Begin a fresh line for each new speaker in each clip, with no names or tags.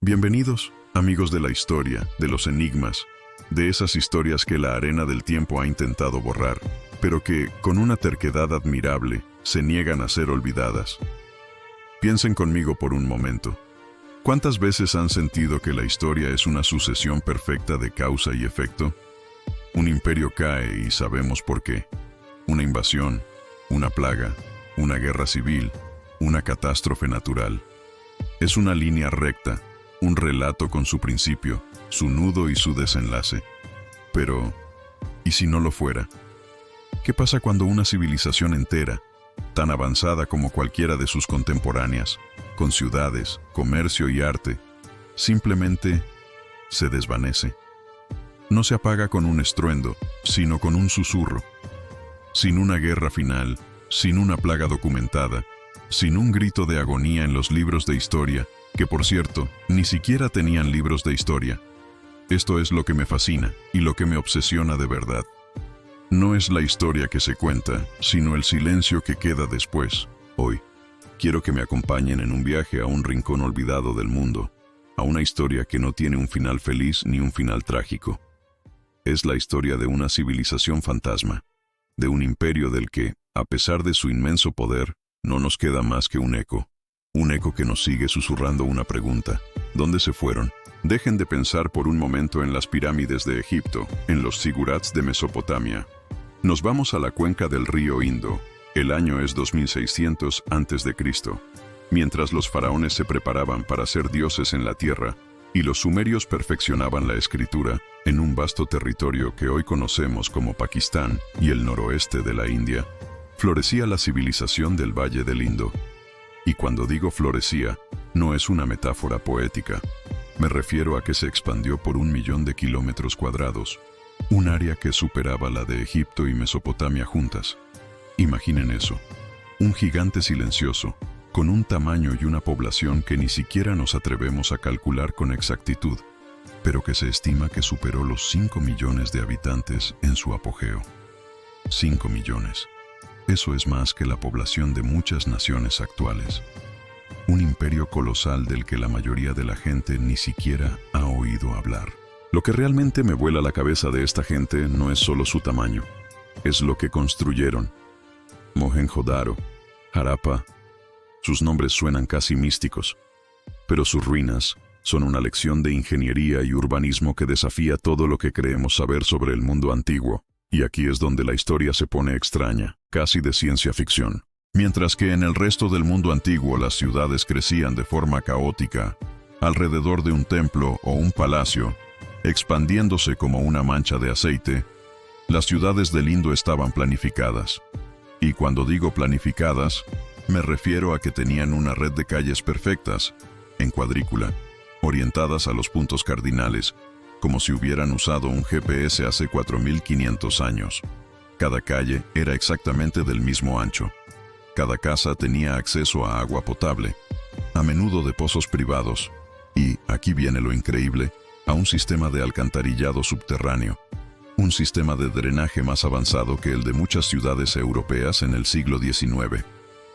Bienvenidos, amigos de la historia, de los enigmas, de esas historias que la arena del tiempo ha intentado borrar, pero que, con una terquedad admirable, se niegan a ser olvidadas. Piensen conmigo por un momento. ¿Cuántas veces han sentido que la historia es una sucesión perfecta de causa y efecto? Un imperio cae y sabemos por qué. Una invasión, una plaga, una guerra civil, una catástrofe natural. Es una línea recta, un relato con su principio, su nudo y su desenlace. Pero, ¿y si no lo fuera? ¿Qué pasa cuando una civilización entera, tan avanzada como cualquiera de sus contemporáneas, con ciudades, comercio y arte, simplemente se desvanece? No se apaga con un estruendo, sino con un susurro. Sin una guerra final, sin una plaga documentada, sin un grito de agonía en los libros de historia, que por cierto, ni siquiera tenían libros de historia. Esto es lo que me fascina y lo que me obsesiona de verdad. No es la historia que se cuenta, sino el silencio que queda después. Hoy, quiero que me acompañen en un viaje a un rincón olvidado del mundo, a una historia que no tiene un final feliz ni un final trágico. Es la historia de una civilización fantasma, de un imperio del que, a pesar de su inmenso poder, no nos queda más que un eco que nos sigue susurrando una pregunta. ¿Dónde se fueron? Dejen de pensar por un momento en las pirámides de Egipto, en los zigurats de Mesopotamia. Nos vamos a la cuenca del río Indo. El año es 2600 a.C. Mientras los faraones se preparaban para ser dioses en la tierra y los sumerios perfeccionaban la escritura en un vasto territorio que hoy conocemos como Pakistán y el noroeste de la India, florecía la civilización del Valle del Indo. Y cuando digo florecía, no es una metáfora poética. Me refiero a que se expandió por 1.000.000 de kilómetros cuadrados, un área que superaba la de Egipto y Mesopotamia juntas. Imaginen eso, un gigante silencioso, con un tamaño y una población que ni siquiera nos atrevemos a calcular con exactitud, pero que se estima que superó los 5 millones de habitantes en su apogeo. 5 millones. Eso es más que la población de muchas naciones actuales. Un imperio colosal del que la mayoría de la gente ni siquiera ha oído hablar. Lo que realmente me vuela la cabeza de esta gente no es solo su tamaño, es lo que construyeron. Mohenjo-Daro, Harappa, sus nombres suenan casi místicos, pero sus ruinas son una lección de ingeniería y urbanismo que desafía todo lo que creemos saber sobre el mundo antiguo. Y aquí es donde la historia se pone extraña, casi de ciencia ficción. Mientras que en el resto del mundo antiguo las ciudades crecían de forma caótica, alrededor de un templo o un palacio, expandiéndose como una mancha de aceite, las ciudades del Indo estaban planificadas. Y cuando digo planificadas, me refiero a que tenían una red de calles perfectas, en cuadrícula, orientadas a los puntos cardinales, como si hubieran usado un GPS hace 4.500 años. Cada calle era exactamente del mismo ancho. Cada casa tenía acceso a agua potable, a menudo de pozos privados, y, aquí viene lo increíble, a un sistema de alcantarillado subterráneo, un sistema de drenaje más avanzado que el de muchas ciudades europeas en el siglo XIX.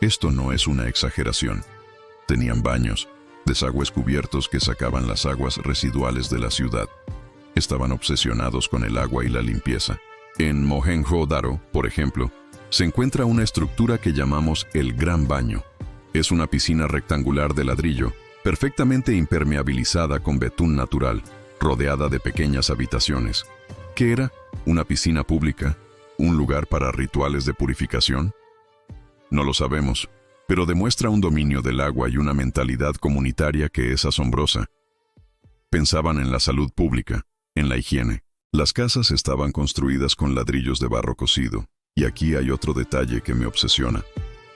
Esto no es una exageración. Tenían baños, desagües cubiertos que sacaban las aguas residuales de la ciudad. Estaban obsesionados con el agua y la limpieza. En Mohenjo-Daro, por ejemplo, se encuentra una estructura que llamamos el Gran Baño. Es una piscina rectangular de ladrillo, perfectamente impermeabilizada con betún natural, rodeada de pequeñas habitaciones. ¿Qué era? ¿Una piscina pública? ¿Un lugar para rituales de purificación? No lo sabemos, pero demuestra un dominio del agua y una mentalidad comunitaria que es asombrosa. Pensaban en la salud pública, en la higiene. Las casas estaban construidas con ladrillos de barro cocido, y aquí hay otro detalle que me obsesiona,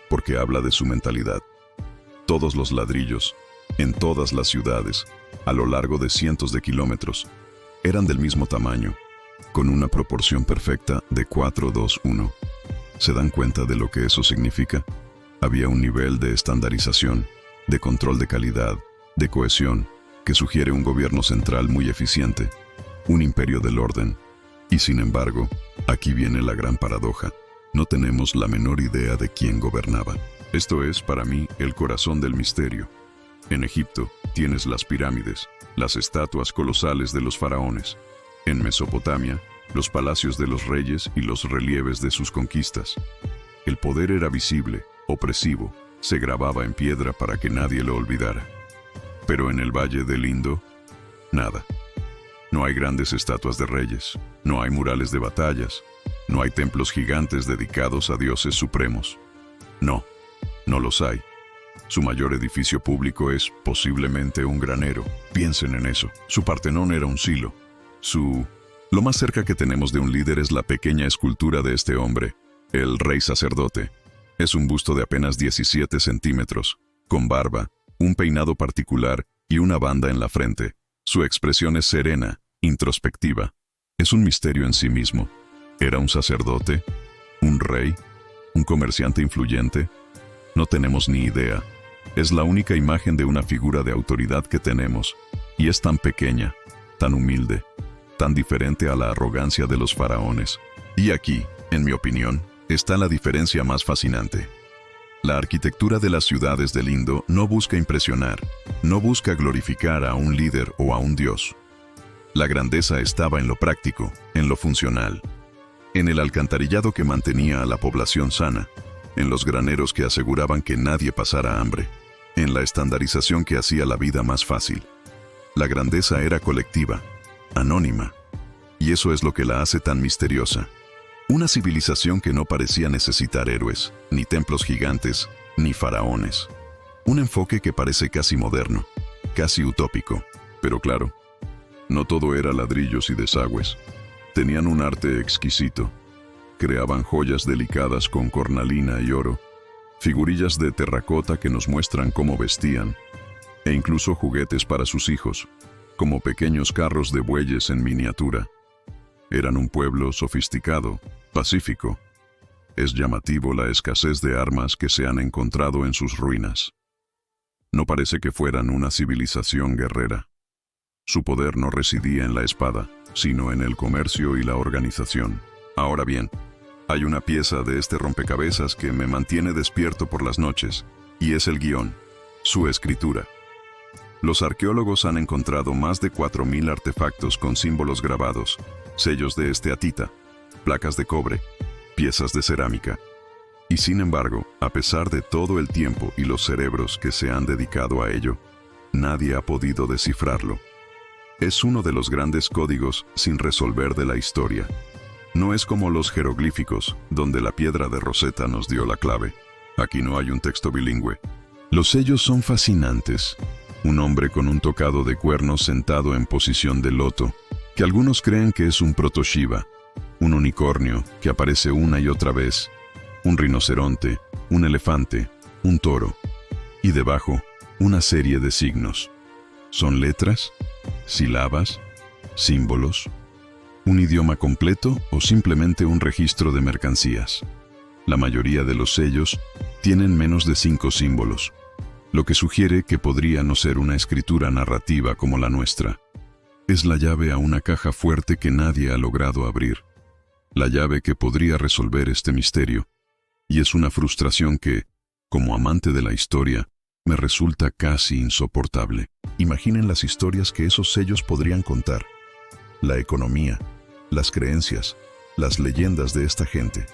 porque habla de su mentalidad. Todos los ladrillos, en todas las ciudades, a lo largo de cientos de kilómetros, eran del mismo tamaño, con una proporción perfecta de 4:2:1. ¿Se dan cuenta de lo que eso significa? Había un nivel de estandarización, de control de calidad, de cohesión, que sugiere un gobierno central muy eficiente, un imperio del orden. Y sin embargo, aquí viene la gran paradoja. No tenemos la menor idea de quién gobernaba. Esto es, para mí, el corazón del misterio. En Egipto tienes las pirámides, las estatuas colosales de los faraones. En Mesopotamia, los palacios de los reyes y los relieves de sus conquistas. El poder era visible, opresivo, se grababa en piedra para que nadie lo olvidara. Pero en el Valle del Indo, nada. No hay grandes estatuas de reyes, no hay murales de batallas, no hay templos gigantes dedicados a dioses supremos. No, no los hay. Su mayor edificio público es posiblemente un granero. Piensen en eso. Su Partenón era un silo. Lo más cerca que tenemos de un líder es la pequeña escultura de este hombre, el rey sacerdote. Es un busto de apenas 17 centímetros, con barba, un peinado particular y una banda en la frente. Su expresión es serena, introspectiva. Es un misterio en sí mismo. ¿Era un sacerdote? ¿Un rey? ¿Un comerciante influyente? No tenemos ni idea. Es la única imagen de una figura de autoridad que tenemos, y es tan pequeña, tan humilde, tan diferente a la arrogancia de los faraones. Y aquí, en mi opinión, está la diferencia más fascinante. La arquitectura de las ciudades del Indo no busca impresionar, no busca glorificar a un líder o a un dios. La grandeza estaba en lo práctico, en lo funcional, en el alcantarillado que mantenía a la población sana, en los graneros que aseguraban que nadie pasara hambre, en la estandarización que hacía la vida más fácil. La grandeza era colectiva, anónima, y eso es lo que la hace tan misteriosa. Una civilización que no parecía necesitar héroes, ni templos gigantes, ni faraones. Un enfoque que parece casi moderno, casi utópico, pero claro, no todo era ladrillos y desagües. Tenían un arte exquisito. Creaban joyas delicadas con cornalina y oro, figurillas de terracota que nos muestran cómo vestían, e incluso juguetes para sus hijos, como pequeños carros de bueyes en miniatura. Eran un pueblo sofisticado, pacífico. Es llamativo la escasez de armas que se han encontrado en sus ruinas. No parece que fueran una civilización guerrera. Su poder no residía en la espada, sino en el comercio y la organización. Ahora bien, hay una pieza de este rompecabezas que me mantiene despierto por las noches, y es el guión, su escritura. Los arqueólogos han encontrado más de 4.000 artefactos con símbolos grabados, sellos de esteatita, placas de cobre, piezas de cerámica. Y sin embargo, a pesar de todo el tiempo y los cerebros que se han dedicado a ello, nadie ha podido descifrarlo. Es uno de los grandes códigos sin resolver de la historia. No es como los jeroglíficos, donde la piedra de Rosetta nos dio la clave. Aquí no hay un texto bilingüe. Los sellos son fascinantes. Un hombre con un tocado de cuernos sentado en posición de loto, que algunos creen que es un proto-Shiva, un unicornio que aparece una y otra vez, un rinoceronte, un elefante, un toro, y debajo una serie de signos. ¿Son letras? ¿Sílabas? ¿Símbolos? ¿Un idioma completo o simplemente un registro de mercancías? La mayoría de los sellos tienen menos de 5 símbolos, lo que sugiere que podría no ser una escritura narrativa como la nuestra. Es la llave a una caja fuerte que nadie ha logrado abrir, la llave que podría resolver este misterio, y es una frustración que, como amante de la historia, me resulta casi insoportable. Imaginen las historias que esos sellos podrían contar, la economía, las creencias, las leyendas de esta gente.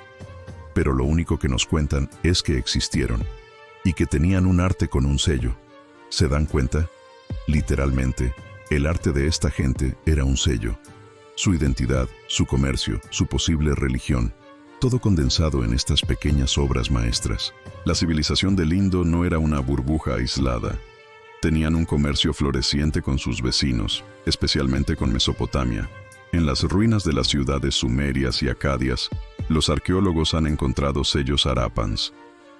Pero lo único que nos cuentan es que existieron, y que tenían un arte con un sello. ¿Se dan cuenta? Literalmente, el arte de esta gente era un sello. Su identidad, su comercio, su posible religión, todo condensado en estas pequeñas obras maestras. La civilización del Indo no era una burbuja aislada. Tenían un comercio floreciente con sus vecinos, especialmente con Mesopotamia. En las ruinas de las ciudades sumerias y acadias, los arqueólogos han encontrado sellos Harapans.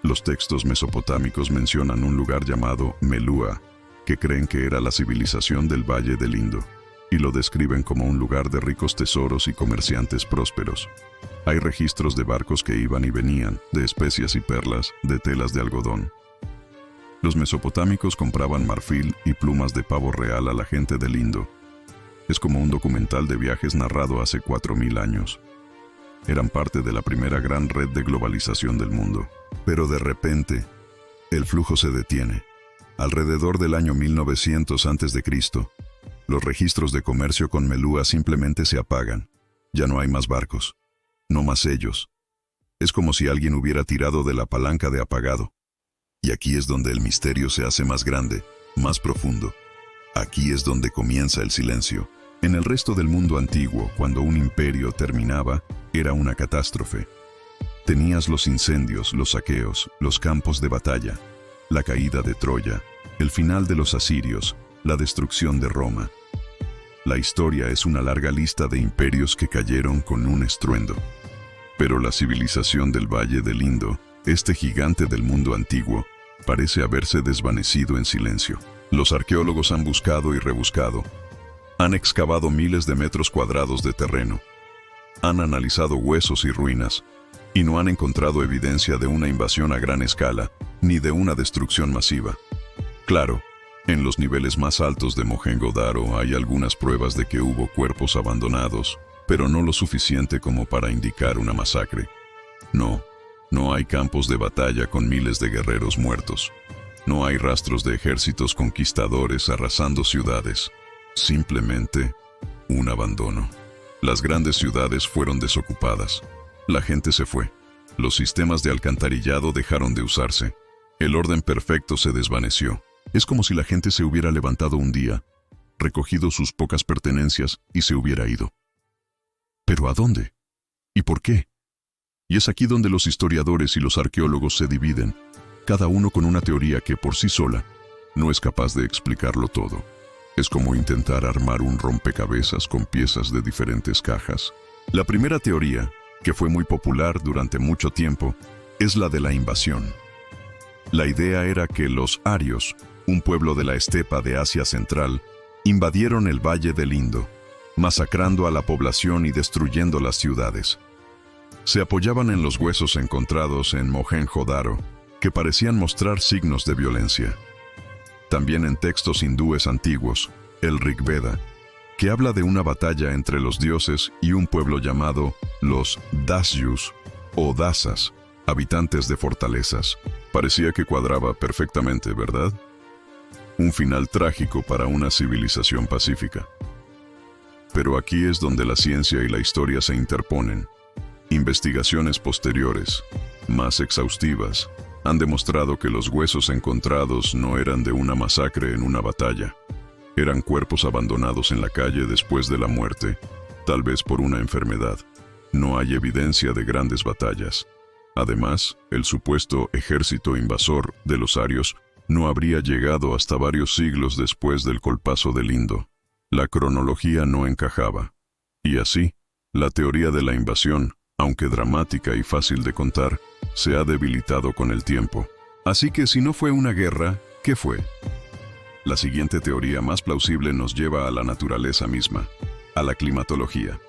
Los textos mesopotámicos mencionan un lugar llamado Melúa, que creen que era la civilización del Valle del Indo, y lo describen como un lugar de ricos tesoros y comerciantes prósperos. Hay registros de barcos que iban y venían, de especias y perlas, de telas de algodón. Los mesopotámicos compraban marfil y plumas de pavo real a la gente del Indo. Es como un documental de viajes narrado hace 4.000 años. Eran parte de la primera gran red de globalización del mundo. Pero de repente, el flujo se detiene. Alrededor del año 1900 a.C., los registros de comercio con Melúa simplemente se apagan. Ya no hay más barcos, no más sellos. Es como si alguien hubiera tirado de la palanca de apagado. Y aquí es donde el misterio se hace más grande, más profundo. Aquí es donde comienza el silencio. En el resto del mundo antiguo, cuando un imperio terminaba, era una catástrofe. Tenías los incendios, los saqueos, los campos de batalla, la caída de Troya, el final de los asirios, la destrucción de Roma. La historia es una larga lista de imperios que cayeron con un estruendo. Pero la civilización del Valle del Indo, este gigante del mundo antiguo, parece haberse desvanecido en silencio. Los arqueólogos han buscado y rebuscado. Han excavado miles de metros cuadrados de terreno. Han analizado huesos y ruinas, y no han encontrado evidencia de una invasión a gran escala, ni de una destrucción masiva. Claro, en los niveles más altos de Mohenjo-Daro hay algunas pruebas de que hubo cuerpos abandonados, pero no lo suficiente como para indicar una masacre. No hay campos de batalla con miles de guerreros muertos. No hay rastros de ejércitos conquistadores arrasando ciudades. Simplemente un abandono. Las grandes ciudades fueron desocupadas. La gente se fue. Los sistemas de alcantarillado dejaron de usarse. El orden perfecto se desvaneció. Es como si la gente se hubiera levantado un día, recogido sus pocas pertenencias y se hubiera ido. ¿Pero a dónde? ¿Y por qué? Y es aquí donde los historiadores y los arqueólogos se dividen, cada uno con una teoría que por sí sola no es capaz de explicarlo todo. Es como intentar armar un rompecabezas con piezas de diferentes cajas. La primera teoría, que fue muy popular durante mucho tiempo, es la de la invasión. La idea era que los arios, un pueblo de la estepa de Asia Central, invadieron el Valle del Indo, masacrando a la población y destruyendo las ciudades. Se apoyaban en los huesos encontrados en Mohenjo-Daro, que parecían mostrar signos de violencia. También en textos hindúes antiguos, el Rig Veda, que habla de una batalla entre los dioses y un pueblo llamado los Dasyus o Dasas, habitantes de fortalezas. Parecía que cuadraba perfectamente, ¿verdad? Un final trágico para una civilización pacífica. Pero aquí es donde la ciencia y la historia se interponen. Investigaciones posteriores, más exhaustivas, han demostrado que los huesos encontrados no eran de una masacre en una batalla. Eran cuerpos abandonados en la calle después de la muerte, tal vez por una enfermedad. No hay evidencia de grandes batallas. Además, el supuesto ejército invasor de los arios no habría llegado hasta varios siglos después del colapso del Indo. La cronología no encajaba. Y así, la teoría de la invasión, aunque dramática y fácil de contar, se ha debilitado con el tiempo. Así que si no fue una guerra, ¿qué fue? La siguiente teoría más plausible nos lleva a la naturaleza misma, a la climatología.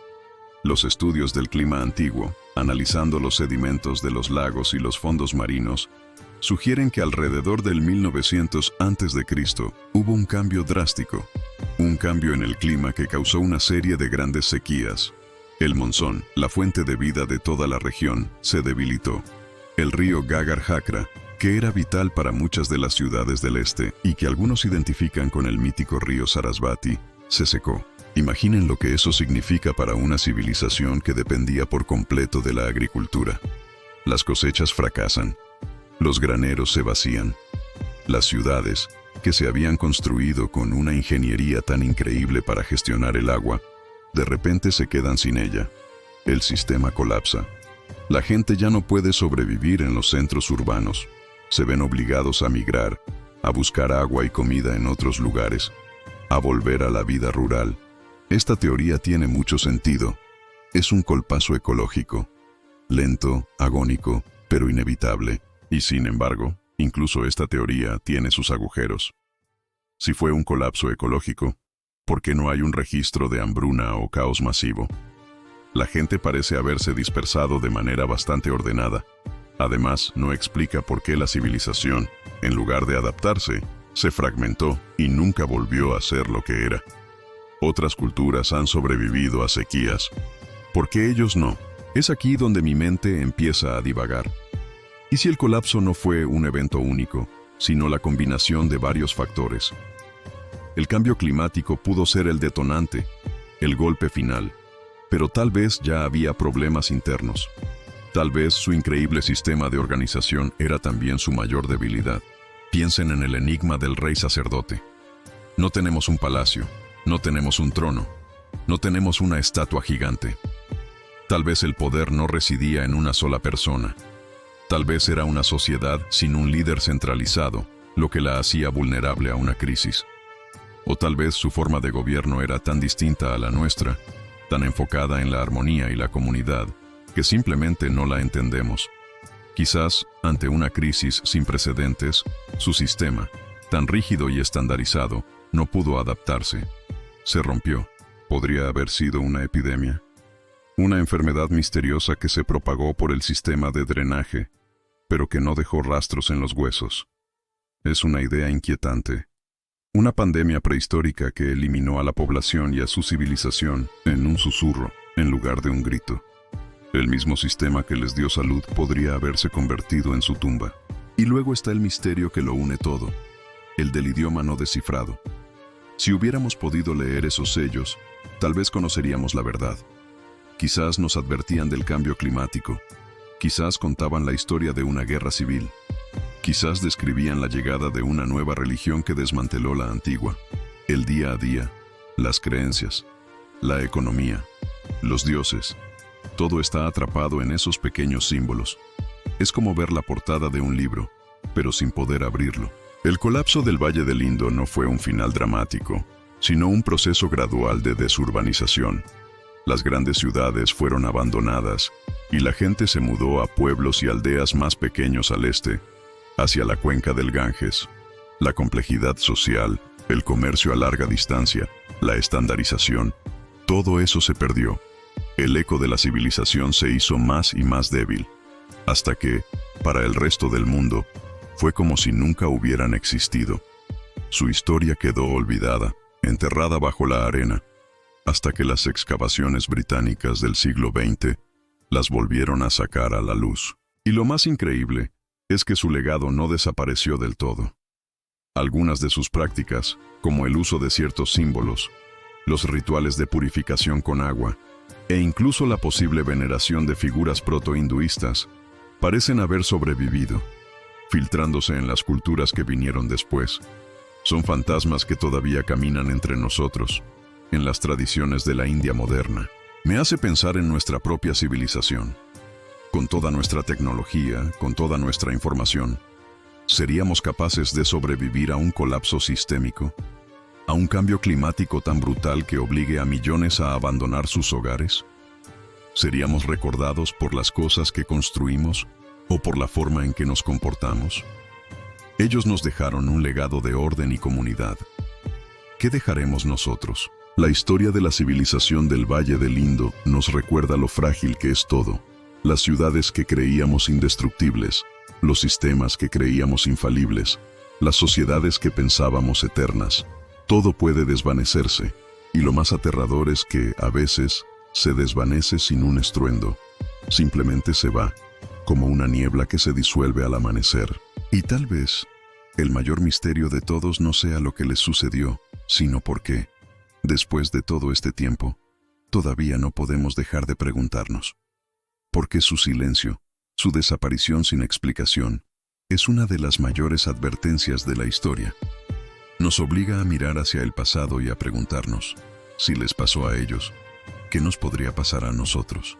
Los estudios del clima antiguo, analizando los sedimentos de los lagos y los fondos marinos, sugieren que alrededor del 1900 a.C. hubo un cambio drástico, un cambio en el clima que causó una serie de grandes sequías. El monzón, la fuente de vida de toda la región, se debilitó. El río Gagar-Hakra, que era vital para muchas de las ciudades del este y que algunos identifican con el mítico río Sarasvati, se secó. Imaginen lo que eso significa para una civilización que dependía por completo de la agricultura. Las cosechas fracasan. Los graneros se vacían. Las ciudades, que se habían construido con una ingeniería tan increíble para gestionar el agua, de repente se quedan sin ella. El sistema colapsa. La gente ya no puede sobrevivir en los centros urbanos. Se ven obligados a migrar, a buscar agua y comida en otros lugares, a volver a la vida rural. Esta teoría tiene mucho sentido. Es un colapso ecológico. Lento, agónico, pero inevitable. Y sin embargo, incluso esta teoría tiene sus agujeros. Si fue un colapso ecológico, ¿por qué no hay un registro de hambruna o caos masivo? La gente parece haberse dispersado de manera bastante ordenada. Además, no explica por qué la civilización, en lugar de adaptarse, se fragmentó y nunca volvió a ser lo que era. Otras culturas han sobrevivido a sequías. ¿Por qué ellos no? Es aquí donde mi mente empieza a divagar. ¿Y si el colapso no fue un evento único, sino la combinación de varios factores. El cambio climático pudo ser el detonante, el golpe final, pero tal vez ya había problemas internos. Tal vez su increíble sistema de organización era también su mayor debilidad. Piensen en el enigma del rey sacerdote. No tenemos un palacio, no tenemos un trono, no tenemos una estatua gigante. Tal vez el poder no residía en una sola persona. Tal vez era una sociedad sin un líder centralizado, lo que la hacía vulnerable a una crisis. O tal vez su forma de gobierno era tan distinta a la nuestra, tan enfocada en la armonía y la comunidad, que simplemente no la entendemos. Quizás, ante una crisis sin precedentes, su sistema, tan rígido y estandarizado, no pudo adaptarse. Se rompió. ¿Podría haber sido una epidemia? Una enfermedad misteriosa que se propagó por el sistema de drenaje, pero que no dejó rastros en los huesos. Es una idea inquietante. Una pandemia prehistórica que eliminó a la población y a su civilización en un susurro, en lugar de un grito. El mismo sistema que les dio salud podría haberse convertido en su tumba. Y luego está el misterio que lo une todo, el del idioma no descifrado. Si hubiéramos podido leer esos sellos, tal vez conoceríamos la verdad. Quizás nos advertían del cambio climático, quizás contaban la historia de una guerra civil, quizás describían la llegada de una nueva religión que desmanteló la antigua, el día a día, las creencias, la economía, los dioses. Todo está atrapado en esos pequeños símbolos. Es como ver la portada de un libro, pero sin poder abrirlo. El colapso del Valle del Indo no fue un final dramático, sino un proceso gradual de desurbanización. Las grandes ciudades fueron abandonadas y la gente se mudó a pueblos y aldeas más pequeños al este, hacia la cuenca del Ganges. La complejidad social, el comercio a larga distancia, la estandarización, todo eso se perdió. El eco de la civilización se hizo más y más débil, hasta que, para el resto del mundo, fue como si nunca hubieran existido. Su historia quedó olvidada, enterrada bajo la arena, hasta que las excavaciones británicas del siglo XX las volvieron a sacar a la luz. Y lo más increíble es que su legado no desapareció del todo. Algunas de sus prácticas, como el uso de ciertos símbolos, los rituales de purificación con agua, e incluso la posible veneración de figuras proto-hinduistas, parecen haber sobrevivido, filtrándose en las culturas que vinieron después. Son fantasmas que todavía caminan entre nosotros, en las tradiciones de la India moderna. Me hace pensar en nuestra propia civilización. Con toda nuestra tecnología, con toda nuestra información, ¿seríamos capaces de sobrevivir a un colapso sistémico? ¿A un cambio climático tan brutal que obligue a millones a abandonar sus hogares? ¿Seríamos recordados por las cosas que construimos o por la forma en que nos comportamos? Ellos nos dejaron un legado de orden y comunidad. ¿Qué dejaremos nosotros? La historia de la civilización del Valle del Indo nos recuerda lo frágil que es todo. Las ciudades que creíamos indestructibles, los sistemas que creíamos infalibles, las sociedades que pensábamos eternas. Todo puede desvanecerse, y lo más aterrador es que, a veces, se desvanece sin un estruendo. Simplemente se va, como una niebla que se disuelve al amanecer. Y tal vez, el mayor misterio de todos no sea lo que les sucedió, sino por qué, después de todo este tiempo, todavía no podemos dejar de preguntarnos. ¿Por qué su silencio, su desaparición sin explicación, es una de las mayores advertencias de la historia? Nos obliga a mirar hacia el pasado y a preguntarnos, si les pasó a ellos, ¿qué nos podría pasar a nosotros?